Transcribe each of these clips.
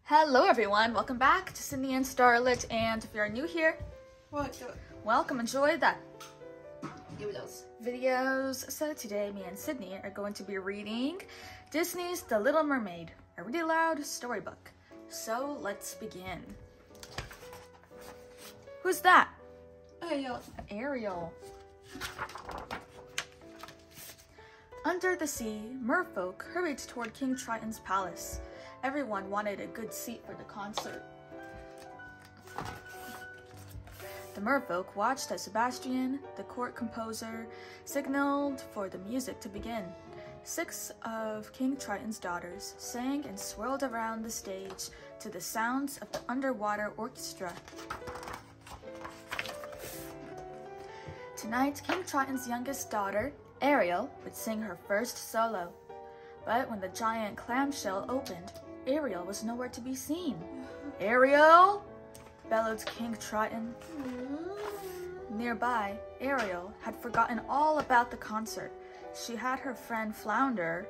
Hello everyone, welcome back to Sydney and Starlit, and if you're new here, welcome, enjoy that videos. So today me and Sydney are going to be reading Disney's The Little Mermaid, a really loud storybook. So let's begin. Who's that? Ariel. Under the sea, merfolk hurried toward King Triton's palace. Everyone wanted a good seat for the concert. The merfolk watched as Sebastian, the court composer, signaled for the music to begin. 6 of King Triton's daughters sang and swirled around the stage to the sounds of the underwater orchestra. Tonight, King Triton's youngest daughter, Ariel, would sing her first solo. But when the giant clamshell opened, Ariel was nowhere to be seen. Ariel! Bellowed King Triton. Nearby, Ariel had forgotten all about the concert. She and her friend Flounder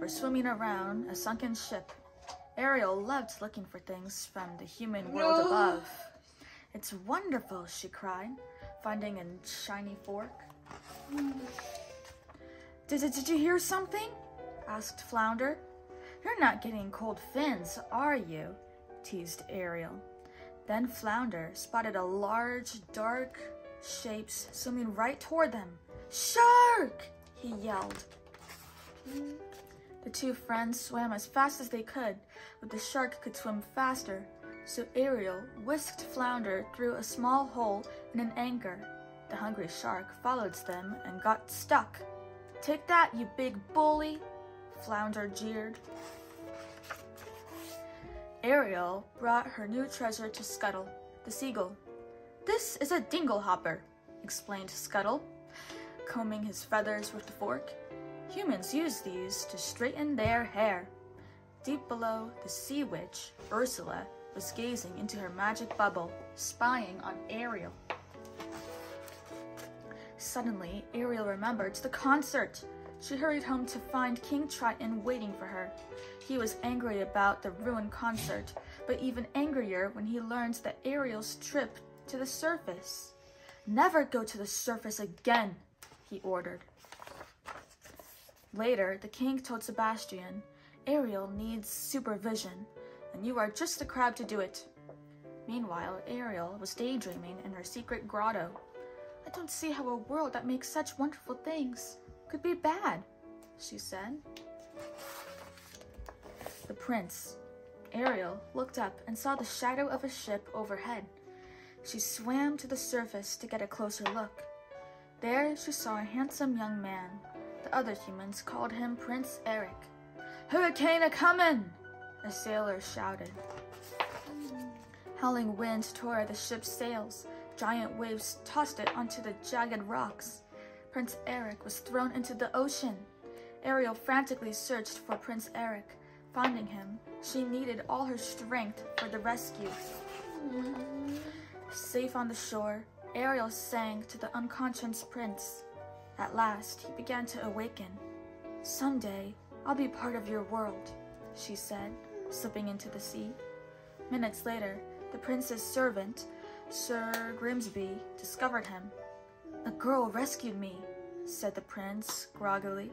were swimming around a sunken ship. Ariel loved looking for things from the human world above. It's wonderful, she cried, finding a shiny fork. Did you hear something? Asked Flounder. You're not getting cold fins, are you? Teased Ariel. Then Flounder spotted a large, dark shape swimming right toward them. Shark! He yelled. The two friends swam as fast as they could, but the shark could swim faster, so Ariel whisked Flounder through a small hole in an anchor. The hungry shark followed them and got stuck. Take that, you big bully! Flounder jeered. Ariel brought her new treasure to Scuttle, the seagull. This is a dinglehopper, explained Scuttle, combing his feathers with the fork. Humans use these to straighten their hair. Deep below, the sea witch, Ursula, was gazing into her magic bubble, spying on Ariel. Suddenly, Ariel remembered the concert. She hurried home to find King Triton waiting for her. He was angry about the ruined concert, but even angrier when he learned that Ariel's trip to the surface. Never go to the surface again, he ordered. Later, the king told Sebastian, Ariel needs supervision, and you are just the crowd to do it. Meanwhile, Ariel was daydreaming in her secret grotto. I don't see how a world that makes such wonderful things could be bad, she said. The prince, Ariel, looked up and saw the shadow of a ship overhead. She swam to the surface to get a closer look. There she saw a handsome young man. The other humans called him Prince Eric. Hurricane a-comin'! A sailor shouted. Howling wind tore the ship's sails. Giant waves tossed it onto the jagged rocks. Prince Eric was thrown into the ocean. Ariel frantically searched for Prince Eric. Finding him, she needed all her strength for the rescue. Safe on the shore, Ariel sang to the unconscious prince. At last, he began to awaken. Someday, I'll be part of your world, she said, slipping into the sea. Minutes later, the prince's servant, Sir Grimsby, discovered him. A girl rescued me, said the prince groggily,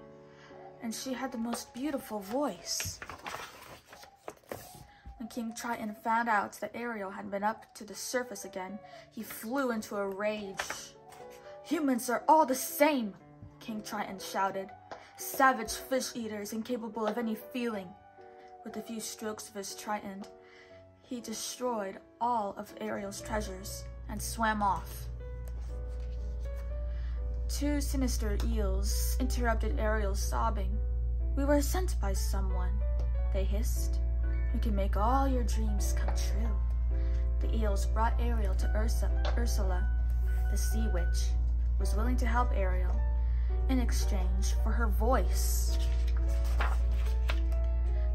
and she had the most beautiful voice. When King Triton found out that Ariel had been up to the surface again, he flew into a rage. Humans are all the same, King Triton shouted. Savage fish-eaters incapable of any feeling. With a few strokes of his trident, he destroyed all of Ariel's treasures and swam off. 2 sinister eels interrupted Ariel's sobbing. We were sent by someone, they hissed. We can make all your dreams come true. The eels brought Ariel to Ursula, the sea witch, was willing to help Ariel in exchange for her voice.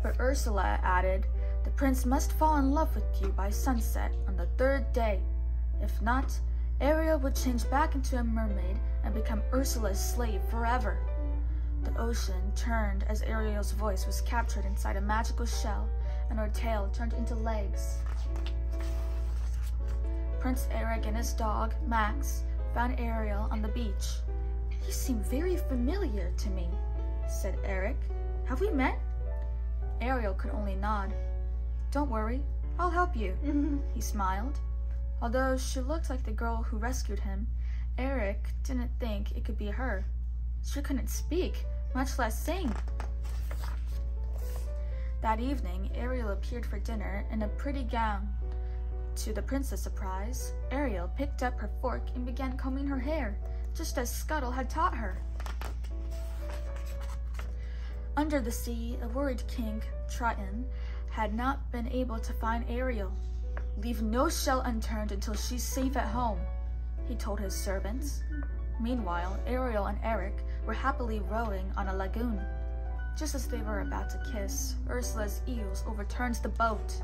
But Ursula added, the prince must fall in love with you by sunset on the 3rd day. If not, Ariel would change back into a mermaid and become Ursula's slave forever. The ocean turned as Ariel's voice was captured inside a magical shell, and her tail turned into legs. Prince Eric and his dog, Max, found Ariel on the beach. "You seem very familiar to me," said Eric. "Have we met?" Ariel could only nod. "Don't worry, I'll help you," he smiled. Although she looked like the girl who rescued him, Eric didn't think it could be her. She couldn't speak, much less sing. That evening, Ariel appeared for dinner in a pretty gown. To the prince's surprise, Ariel picked up her fork and began combing her hair, just as Scuttle had taught her. Under the sea, a worried king, Triton, had not been able to find Ariel. "Leave no shell unturned until she's safe at home," he told his servants. Meanwhile, Ariel and Eric were happily rowing on a lagoon. Just as they were about to kiss, Ursula's eels overturned the boat.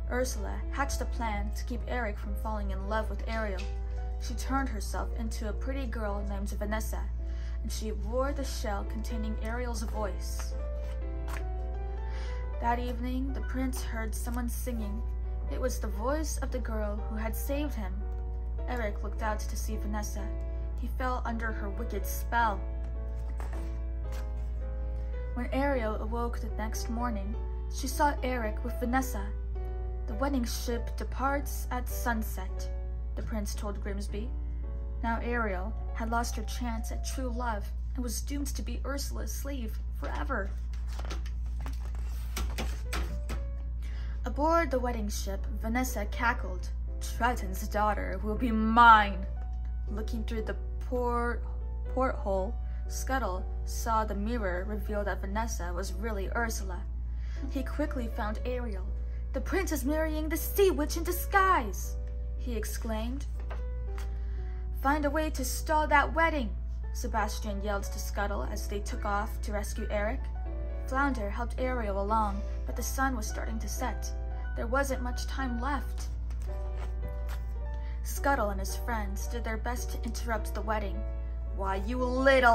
Ursula hatched a plan to keep Eric from falling in love with Ariel. She turned herself into a pretty girl named Vanessa, and she wore the shell containing Ariel's voice. That evening, the prince heard someone singing. It was the voice of the girl who had saved him. Eric looked out to see Vanessa. He fell under her wicked spell. When Ariel awoke the next morning, she saw Eric with Vanessa. "The wedding ship departs at sunset," the prince told Grimsby. Now Ariel had lost her chance at true love and was doomed to be Ursula's slave forever. Aboard the wedding ship, Vanessa cackled. "Triton's daughter will be mine." Looking through the porthole, Scuttle saw the mirror reveal that Vanessa was really Ursula. He quickly found Ariel. "The prince is marrying the sea witch in disguise!" he exclaimed. "Find a way to stall that wedding!" Sebastian yelled to Scuttle as they took off to rescue Eric. Flounder helped Ariel along, but the sun was starting to set. There wasn't much time left. Scuttle and his friends did their best to interrupt the wedding. "Why, you little